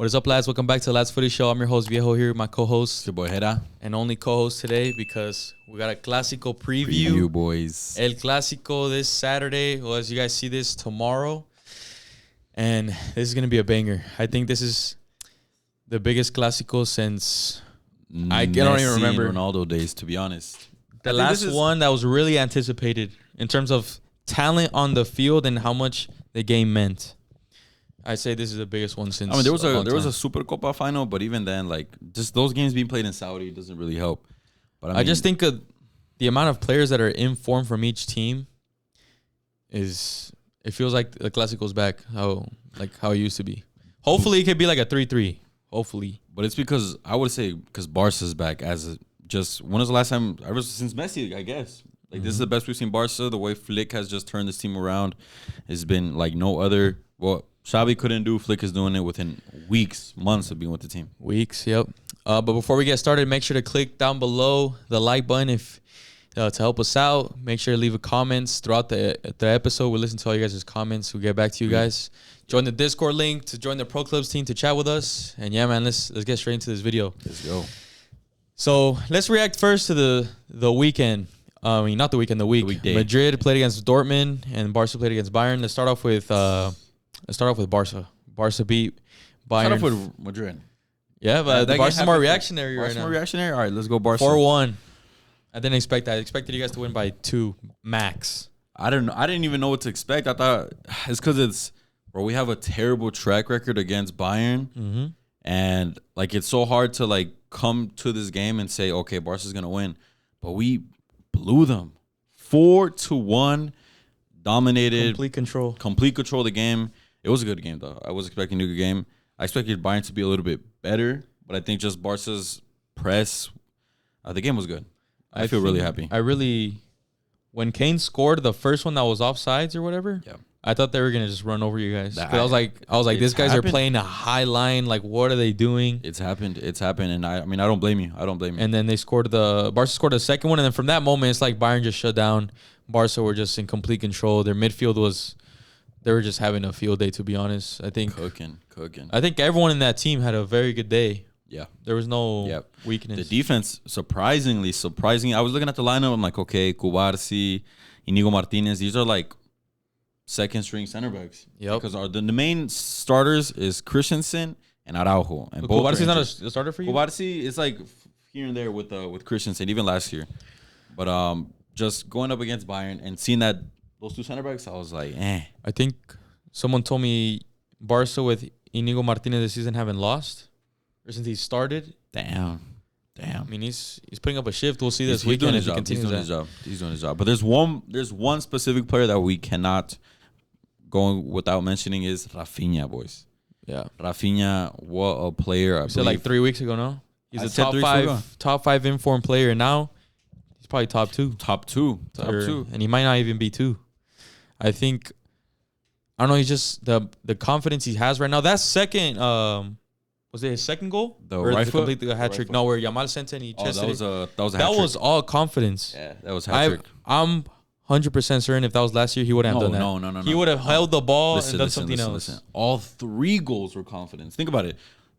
What is up, lads? Welcome back to the Ladsfootyshow. I'm your host, Viejo, here with my co-host. Your boy, Hera. And only co-host today because we got a Clasico preview. Boys. El Clasico this Saturday. Well, as you guys see this, tomorrow. And this is going to be a banger. I think this is the biggest Clasico since... I don't even remember. RONALDO days, to be honest. The last one that was really anticipated in terms of talent on the field and how much the game meant. I'd say this is the biggest one since. I mean, there was a Super Copa final, but even then, like, just those games being played in Saudi doesn't really help. But I just think the amount of players that are in form from each team is. It feels like the Clasico's back, how it used to be. Hopefully, it could be like a 3-3. Hopefully, but it's because I would say because Barca's back when was the last time? Ever since Messi, I guess. Like this is the best we've seen Barca. The way Flick has just turned this team around has been like no other. Well, Xavi couldn't do. Flick is doing it within weeks, months of being with the team. Weeks, yep. But before we get started, make sure to click down below the like button if to help us out. Make sure to leave a comments throughout the episode. We listen to all you guys' comments. We'll get back to you guys. Join the Discord link to join the Pro Clubs team to chat with us. And yeah, man, let's get straight into this video. Let's go. So let's react first to the weekend. I mean, not the weekend, the week. Weekday. Madrid played against Dortmund and Barca played against Bayern. Let's start off with Barca. Barca beat Bayern. Start off with Madrid. Yeah, but the Barca's more reactionary right now. More reactionary. All right, let's go Barca. 4-1. I didn't expect that. I expected you guys to win by 2 max. I didn't even know what to expect. I thought it's because we have a terrible track record against Bayern, and like it's so hard to like come to this game and say, okay, Barca's gonna win, but we blew them 4-1, dominated, complete control of the game. It was a good game though. I was expecting a good game. I expected Bayern to be a little bit better, but I think just Barca's press, the game was good. I feel really happy. When Kane scored the first one that was offsides or whatever, yeah, I thought they were gonna just run over you guys. I was like, these guys are playing a high line. Like, what are they doing? It's happened, and I mean, I don't blame you. And then Barca scored the second one, and then from that moment, it's like Bayern just shut down. Barca were just in complete control. Their midfield they were just having a field day. To be honest, I think cooking. I think everyone in that team had a very good day. Yeah, there was no weakness. The defense, surprisingly, I was looking at the lineup. I'm like, okay, Cubarsí, Inigo Martinez. These are like second string center backs. Yep. Because the main starters is Christensen and Araujo. And Cubarsí's not a starter for you? Cubarsí is like here and there with Christensen, even last year. But just going up against Bayern and seeing that those two center backs, I was like, eh. I think someone told me Barca with Inigo Martinez this season haven't lost. Or since he started. Damn. I mean, he's putting up a shift. We'll see this weekend if he continues that. He's doing his job. But there's one specific player that we cannot go without mentioning is Rafinha, boys. Yeah. Rafinha, what a player. I said like 3 weeks ago, no? He's a top five informed player. Now he's probably top 2. Top two. And he might not even be 2. I think, I don't know, he's just the confidence he has right now. That second... was it his second goal? The right foot? Complete hat trick. No, where Yamal sent it and he chested it. That was a hat trick. That was all confidence. Yeah, that was hat trick. I'm 100% certain if that was last year, he wouldn't have done that. No. He would have held the ball and done something else. Listen. All 3 goals were confidence. Think about it.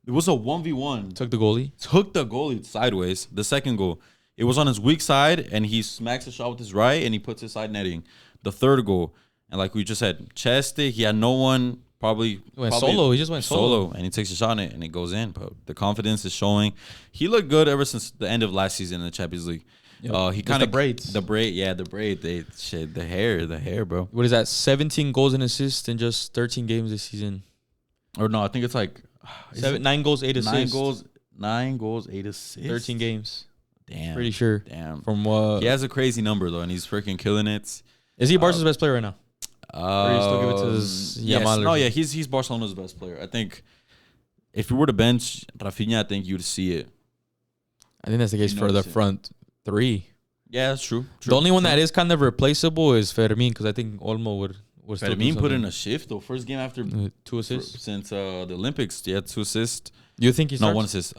It was a 1v1. Took the goalie sideways. The second goal. It was on his weak side, and he smacks the shot with his right, and he puts his side netting. The third goal, and like we just said, chested. He had no one. Probably solo. He just went solo. And he takes a shot on it and it goes in. But the confidence is showing. He looked good ever since the end of last season in the Champions League. Yep. He kind of the braid. The hair, bro. What is that? 17 goals and assists in just 13 games this season. Or no, I think it's like 9 goals, 8 assists. 9 gols, 8 assists. 13 games. Damn. Pretty sure. Damn. From what? He has a crazy number though, and he's freaking killing it. Is he Barca's best player right now? Or you still give it to his Yamal? No, yeah, he's Barcelona's best player. I think if you were to bench Rafinha, I think you'd see it. I think that's the case for the front 3. Yeah, that's true. The only one that is kind of replaceable is Fermin, because I think Olmo would Fermin put in a shift though. First game after 2 assists since the Olympics. Yeah, 2 assists. You think he starts? No, 1 assist.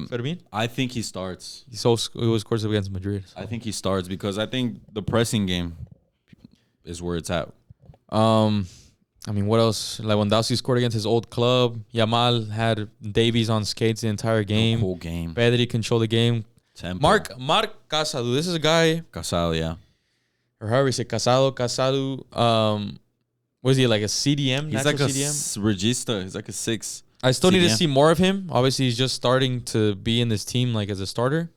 Fermin? I think he starts. He was scores against Madrid. So. I think he starts because I think the pressing game is where it's at. I mean, what else? Lewandowski scored against his old club. Yamal had Davies on skates the entire game. Whole game. Pedri controlled the game. Tempo. Mark Casado. This is a guy. Casado, yeah. Or however you say Casado. What is he, like a CDM? He's like a CDM? regista. He's like a 6. I still need to CDM. see more of him. Obviously, he's just starting to be in this team like as a starter.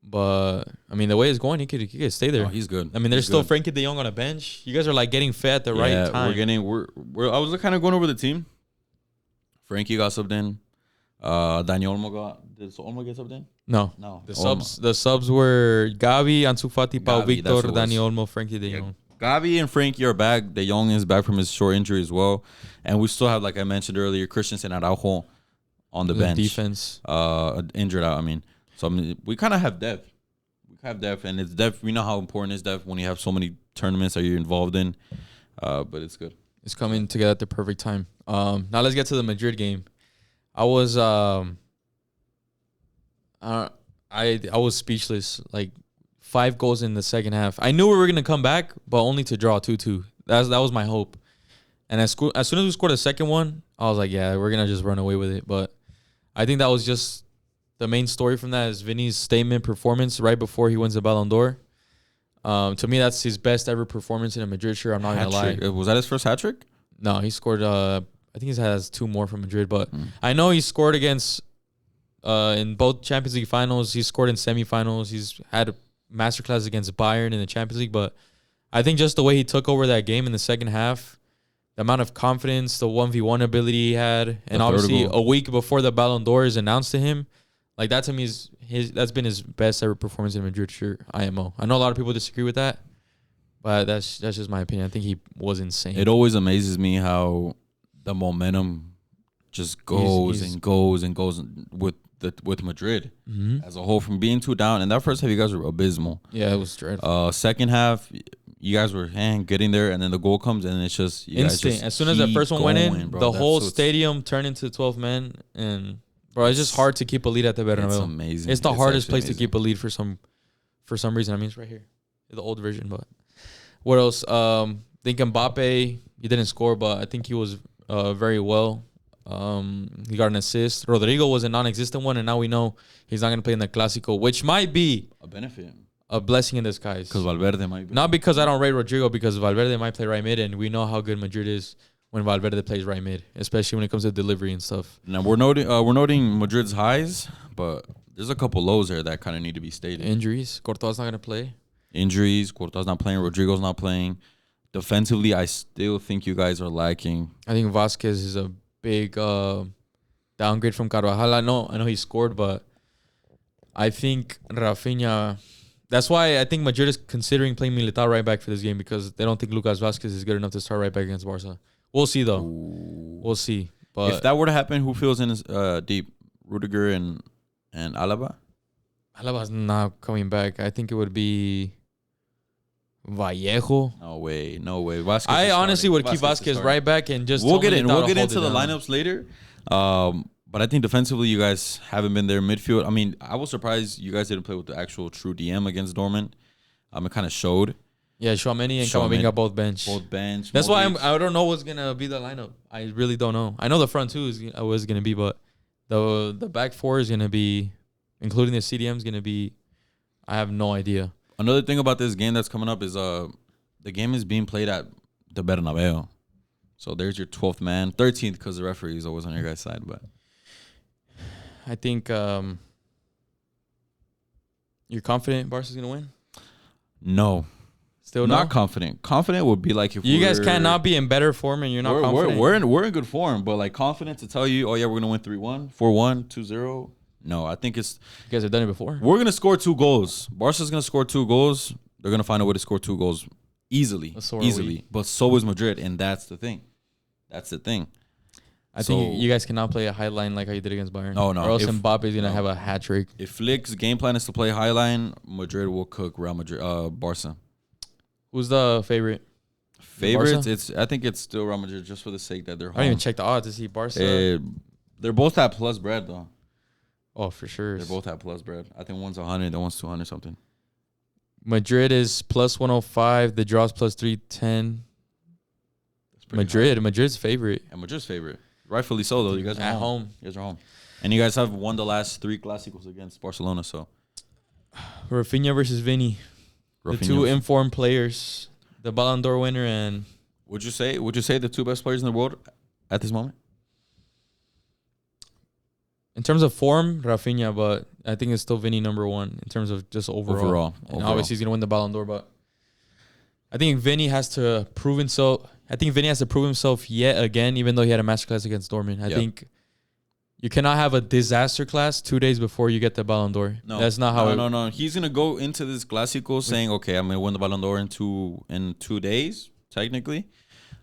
But I mean, the way it's going, he could stay there. Oh, he's good. I mean, there's still Frankie De Jong on a bench. You guys are like getting fed at the right time. We're I was kind of going over the team. Frankie got subbed in. Daniel Olmo did Olmo get subbed in? No. The subs were Gavi, Ansu Fati, Pau Victor, Dani Olmo, Frankie De Jong. Gavi and Frankie are back. De Jong is back from his short injury as well. And we still have, like I mentioned earlier, Christensen and Araujo on the bench. Defense. Injured out, I mean. So, I mean, we kind of have depth. And it's depth. We know how important is depth when you have so many tournaments that you're involved in. But it's good. It's coming together at the perfect time. Now let's get to the Madrid game. I was speechless. Like 5 goals in the second half. I knew we were gonna come back, but only to draw 2-2. That was my hope. And as soon as we scored the second one, I was like, yeah, we're gonna just run away with it. But I think that was just the main story from that is Vinny's statement performance right before he wins the Ballon d'Or. To me, that's his best ever performance in a Madrid shirt. I'm not gonna lie. Was that his first hat trick? No, he scored. I think he has 2 more from Madrid, but I know he scored against in both Champions League finals. He scored in semifinals. He's had masterclass against Bayern in the Champions League, but I think just the way he took over that game in the second half, the amount of confidence, the 1v1 ability he had, and obviously a week before the Ballon d'Or is announced to him, like that to me is that's been his best ever performance in a Madrid shirt. IMO. I know a lot of people disagree with that, but that's just my opinion. I think he was insane. It always amazes me how the momentum just goes and goes with Madrid as a whole, from being 2 down. And that first half, you guys were abysmal. Yeah, it was dreadful. Second half, you guys were getting there, and then the goal comes, and it's just instant. As soon as the first one went in, bro, the whole stadium turned into 12 men, and bro, it's just hard to keep a lead at the Bernabeu. It's amazing. It's the hardest place to keep a lead for some reason. I mean, it's right here, the old version. But what else? I think Mbappe, he didn't score, but I think he was very well. He got an assist. Rodrigo was a non-existent one, and now we know he's not going to play in the Clasico, which might be a benefit, a blessing in disguise. Because Valverde might be. Not because I don't rate Rodrigo, because Valverde might play right mid, and we know how good Madrid is when Valverde plays right mid, especially when it comes to delivery and stuff. Now we're noting Madrid's highs, but there's a couple lows there that kind of need to be stated. Injuries. Courtois not going to play. Courtois not playing. Rodrigo's not playing. Defensively, I still think you guys are lacking. I think Vasquez is a big downgrade from Carvajal. I know he scored, but I think Rafinha. That's why I think Madrid is considering playing Militao right back for this game, because they don't think Lucas Vasquez is good enough to start right back against Barca. We'll see though. We'll see. But if that were to happen, who fills in deep? Rudiger and Alaba? Alaba's not coming back. I think it would be Vallejo. No way. Vasquez I honestly would keep Vasquez right back and just. We'll get into the lineups later. But I think defensively, you guys haven't been there. Midfield, I mean, I was surprised you guys didn't play with the actual true DM against Dortmund. It kind of showed. Yeah, Tchouaméni and Camavinga both bench. That's why I don't know what's gonna be the lineup. I really don't know. I know the front two was gonna be, but the back 4 is gonna be, including the CDM, is gonna be. I have no idea. Another thing about this game that's coming up is the game is being played at the Bernabeu. So there's your 12th man, 13th because the referee is always on your guys' side. But I think you're confident Barca's gonna win. No. Still not confident. Confident would be like if you guys cannot be in better form and you're not confident. We're in good form, but like confident to tell you, oh yeah, we're gonna win 3-1, 4-1, 2-0. No, I think it's you guys have done it before. We're gonna score 2 goals. Barca's gonna score 2 goals. They're gonna find a way to score 2 goals easily. But so is Madrid, and that's the thing. I think you guys cannot play a high line like how you did against Bayern. Oh, no. Or else Mbappe is gonna have a hat trick. If Flick's game plan is to play high line, Madrid will cook Real Madrid, Barca. Who's the favorite? Favorites? I think it's still Real Madrid, just for the sake that they're home. I didn't even check the odds to see Barca. They're both at plus bread though. Oh, for sure. They're both at plus bread. I think one's 100, the one's 200 something. Madrid is plus 105. The draw's plus 310. Madrid's favorite. And Madrid's favorite. Rightfully so, though. You guys are at home. You guys are home. And you guys have won the last 3 Clásicos against Barcelona, so. Rafinha versus Vinny. The two informed players. The Ballon d'Or winner and... Would you say the 2 best players in the world at this moment? In terms of form, Rafinha, but I think it's still Vinny number 1 in terms of just overall. And obviously he's going to win the Ballon d'Or, but I think Vinny has to prove himself. I think Vinny has to prove himself yet again, even though he had a masterclass against Dortmund. I think you cannot have a disaster class 2 days before you get the Ballon d'Or. No, that's not how. No. He's gonna go into this Clásico saying, "Okay, I'm gonna win the Ballon d'Or in 2 days, technically.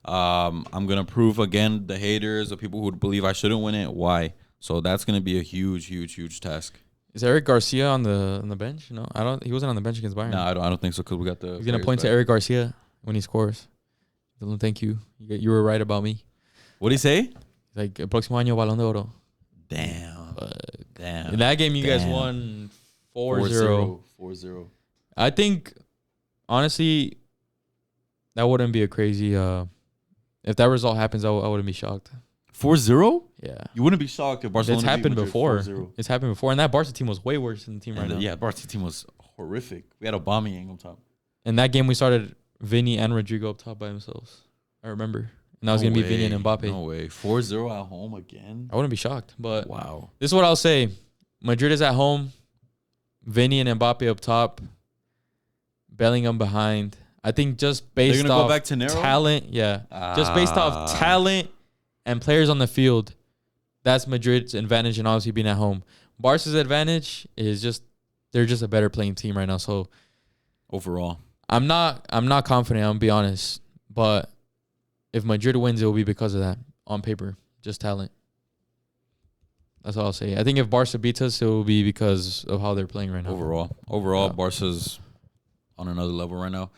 I'm gonna prove again the haters, the people who believe I shouldn't win it, why." So that's gonna be a huge task. Is Eric Garcia on the bench? No, I don't. He wasn't on the bench against Bayern. No, I don't think so. Cause we got the. He's gonna point to Eric Garcia when he scores. Thank you. You were right about me. What did he say? Like el próximo año Balón de Oro. Damn. In that game, you guys won 4-0. 4-0. I think, honestly, that wouldn't be a crazy. If that result happens, I wouldn't be shocked. 4-0? Yeah. You wouldn't be shocked if Barcelona. It's happened before. It's happened before, and that Barca team was way worse than the team right now. Yeah, Barca team was horrific. We had Aubameyang on top. In that game, we started Vinny and Rodrigo up top by themselves. I remember. And that was going to be Vinny and Mbappe. No way. 4-0 at home again? I wouldn't be shocked. But wow. This is what I'll say. Madrid is at home. Vinny and Mbappe up top. Bellingham behind. I think just based off go back to talent. Yeah. Just based off talent and players on the field. That's Madrid's advantage and obviously being at home. Barca's advantage is just they're just a better playing team right now. So overall. I'm not confident, I'm gonna be honest. But if Madrid wins, it will be because of that. On paper. Just talent. That's all I'll say. I think if Barca beats us, it will be because of how they're playing right now. Overall, Barca's on another level right now.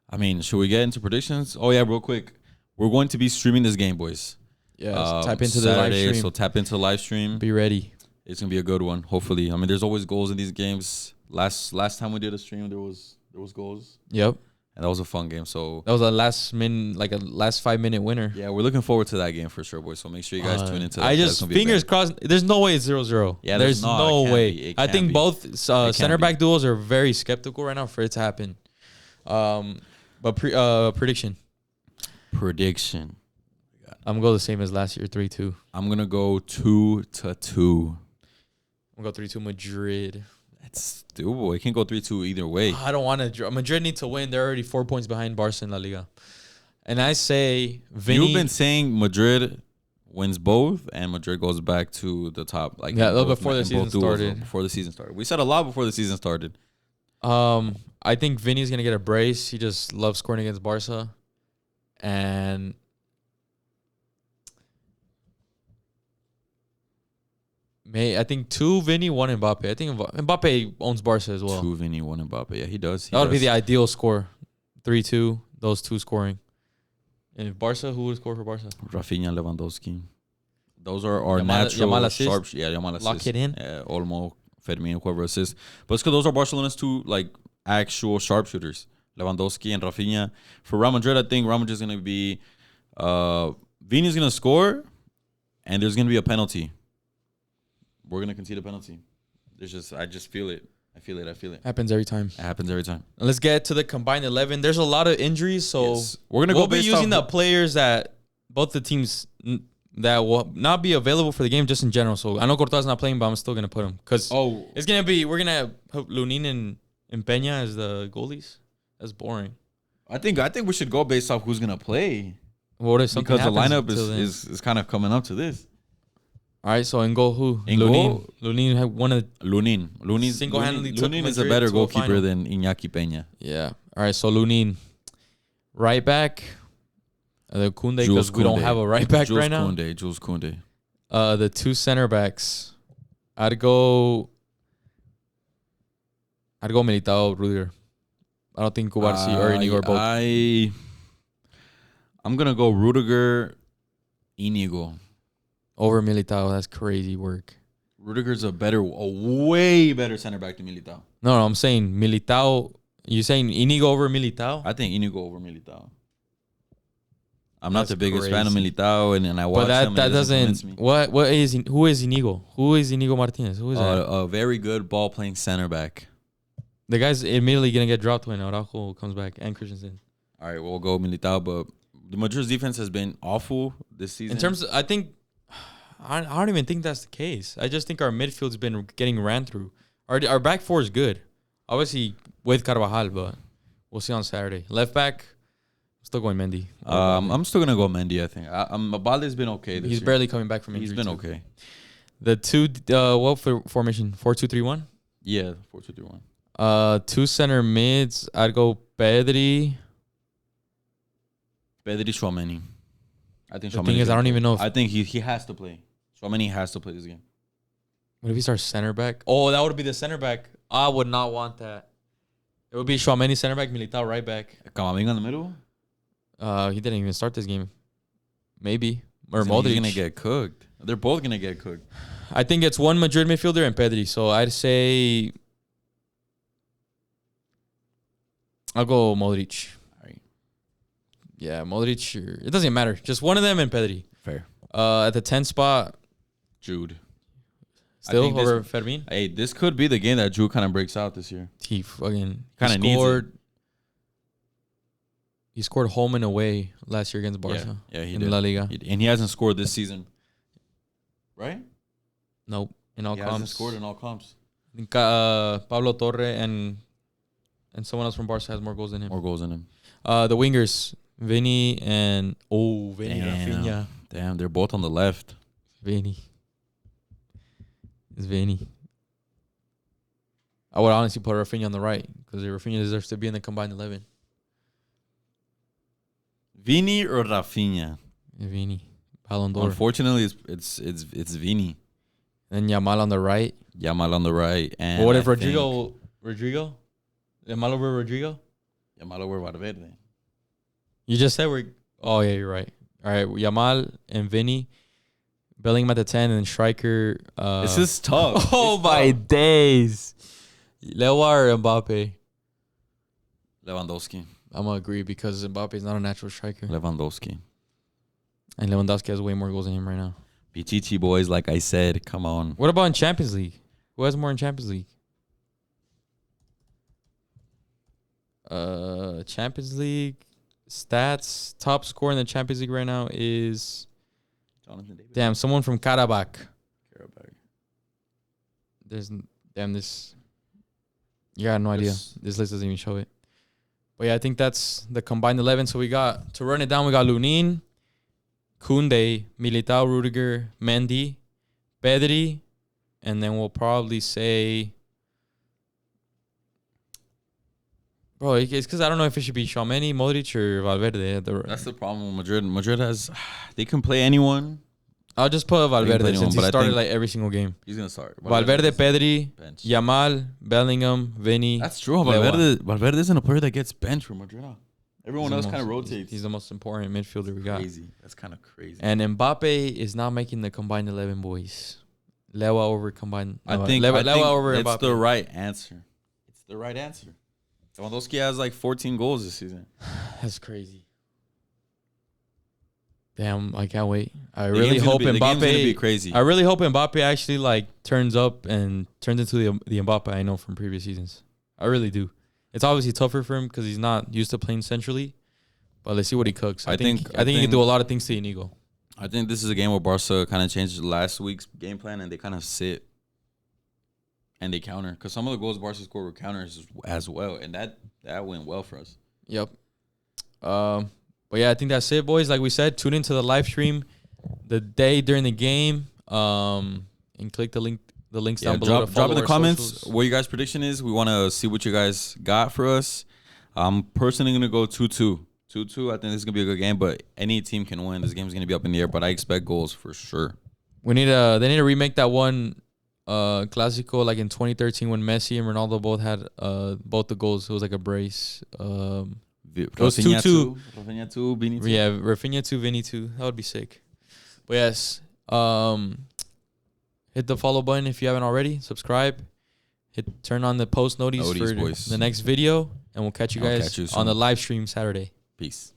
I mean, should we get into predictions? Oh yeah, real quick. We're going to be streaming this game, boys. Yeah, tap into Saturday, the live stream. So tap into the live stream. Be ready. It's gonna be a good one, hopefully. I mean, there's always goals in these games. Last time we did a stream, there was goals. Yep. And that was a fun game. So that was a last 5-minute winner. Yeah, we're looking forward to that game for sure, boys. So make sure you guys tune into that. I just fingers crossed. There's no way it's 0-0. Yeah, there's no way. I think both center back duels are very skeptical right now for it to happen. But prediction. I'm gonna go the same as last year, 3-2. I'm gonna go 2-2. I'm gonna go 3-2 Madrid. That's doable. It can go 3-2 either way. I don't want to draw. Madrid need to win. They're already 4 points behind Barca in La Liga. And I say Vinny. You've been saying Madrid wins both and Madrid goes back to the top. Like before the season started. Before the season started. We said a lot before the season started. I think Vinny's gonna get a brace. He just loves scoring against Barca. And I think 2 Vinny, 1 Mbappe. I think Mbappe owns Barca as well. 2 Vinny, 1 Mbappe. Yeah, he does. That would be the ideal score. 3-2, those 2 scoring. And if Barca, who would score for Barca? Rafinha, Lewandowski. Those are our natural sharp. Yeah, Yamal assist. Lock it in. Olmo, Firmino, whoever assists. But it's because those are Barcelona's 2 like actual sharpshooters. Lewandowski and Rafinha. For Real Madrid, I think Real Madrid is going to be... Vini's going to score, and there's going to be a penalty. We're going to concede a penalty. I just feel it. I feel it. Happens every time. It happens every time. And let's get to the combined 11. There's a lot of injuries, so yes. We'll be using the players that both the teams that will not be available for the game just in general. So I know Courtois not playing, but I'm still going to put him. Because it's going to be, we're going to have Lunin and Peña as the goalies. That's boring. I think we should go based off who's going to play. What if something happens? Because the lineup is kind of coming up to this. All right, so in goal, who? Lunin had one of the... Lunin single-handedly took Lunin is a better goalkeeper than Iñaki Peña. Yeah. All right, so Lunin. Right back. The Koundé, because we don't have a right back right now. Jules Koundé. The 2 center backs. I'd go Militao, Rudiger. I don't think Kubarsi or Inigo are both. I'm going to go Rudiger, Inigo. Over Militao. That's crazy work. Rudiger's a way better center back than Militao. No, I'm saying Militao. You saying Inigo over Militao? I think Inigo over Militao. I'm not That's the biggest fan of crazy. Militao, and I watch But him. that And it doesn't doesn't. convince me. What is who is Inigo? Who is Inigo Martinez? Who is that? A very good ball playing center back. The guy's immediately gonna get dropped when Araujo comes back and Christensen. All right, we'll go Militao, but the Madrid's defense has been awful this season. In terms of, I think, I don't even think that's the case. I just think our midfield's been getting ran through. Our back four is good. Obviously, with Carvajal, but we'll see on Saturday. Left back, still going Mendy. I'm still going to go Mendy, I think. Balde's been okay this He's year. barely coming back from injury. He's been too. okay. The two, what formation? 4-2-3-1? Yeah, 4-2-3-1. Two center mids. I'd go Pedri. Pedri, Tchouaméni. I think The thing is, I don't even know if... I think he has to play. Tchouaméni has to play this game. What if he starts center back? Oh, that would be the center back. I would not want that. It would be Tchouaméni center back, Militao right back. Camavinga in the middle? He didn't even start this game. Maybe. Or He's Modric. going to get cooked. They're both going to get cooked. I think it's one Madrid midfielder and Pedri. So I'd say... I'll go Modric. All right. Yeah, Modric. It doesn't matter. Just one of them and Pedri. Fair. At the 10 spot... Jude. Still over Fermin? Hey, this could be the game that Jude kind of breaks out this year. He fucking... Kind of needs it. He scored home and away last year against Barca. Yeah, he in did. La Liga. And he hasn't scored this season. Right? Nope. In all He comps. hasn't scored in all comps. I think Pablo Torre and someone else from Barca has more goals than him. More goals than him. The wingers, Vinny and... Oh, Vinny Rafinha. Damn, they're both on the left. Vinny. It's Vinny. I would honestly put Rafinha on the right because Rafinha deserves to be in the combined 11. Vini or Rafinha? Vinny. Ballon d'Or. Unfortunately, it's Vini. And Yamal on the right. Yamal on the right. And But what if Rodrigo? Yamal over Rodrigo? Yamal over Valverde. You just said we're... Oh, yeah, you're right. All right, Yamal and Vinny. Bellingham at the 10 and then striker. This is tough. Oh, my days. Lewa or Mbappe? Lewandowski. I'm going to agree because Mbappe is not a natural striker. Lewandowski. And Lewandowski has way more goals than him right now. Pichichi boys, like I said, come on. What about in Champions League? Who has more in Champions League? Champions League stats. Top scorer in the Champions League right now is... Jonathan David. Damn, someone from Karabakh. Karabakh. This... You got no idea. This list doesn't even show it. But yeah, I think that's the combined 11. So we got, to run it down, we got Lunin, Koundé, Militao, Rudiger, Mendy, Pedri, and then we'll probably say... Bro, it's because I don't know if it should be Tchouaméni, Modric, or Valverde. That's the problem with Madrid. Madrid has... They can play anyone. I'll just put Valverde anyone, since he but I started think like every single game. He's going to start. Valverde, Pedri, bench. Yamal, Bellingham, Vinny. That's true. Valverde isn't a player that gets benched for Madrid. Everyone else kind of rotates. He's the most important midfielder we got. Crazy. That's kind of crazy. And Mbappe is not making the combined 11, boys. Lewa over combined. I think Lewa over it's Mbappe. the right answer. It's the right answer. Lewandowski has like 14 goals this season. That's crazy. Damn, I can't wait. I The really game's gonna hope be- the game's gonna be Mbappe. crazy. I really hope Mbappe actually like turns up and turns into the Mbappe I know from previous seasons. I really do. It's obviously tougher for him because he's not used to playing centrally. But let's see what he cooks. I think he can do a lot of things to Inigo. I think this is a game where Barca kind of changed last week's game plan and they kind of sit and they counter. Because some of the goals Barca scored were counters as well. And that went well for us. Yep. But yeah, I think that's it, boys. Like we said, tune into the live stream the day during the game. And click the links down below. Drop in the comments socials. what your guys' prediction is. We want to see what you guys got for us. I'm personally going to go 2-2. 2-2. I think this is going to be a good game, but any team can win. This game is going to be up in the air, but I expect goals for sure. They need to remake that one Clasico like in 2013 when Messi and Ronaldo both had both the goals. It was like a brace. It was 2-2. Rafinha 2, Vini 2. Yeah, Rafinha 2, Vinny 2. That would be sick. But yes, hit the follow button if you haven't already. Subscribe. Turn on the post notice for boys. the next video, and we'll catch you guys catch you on soon. the live stream Saturday. Peace.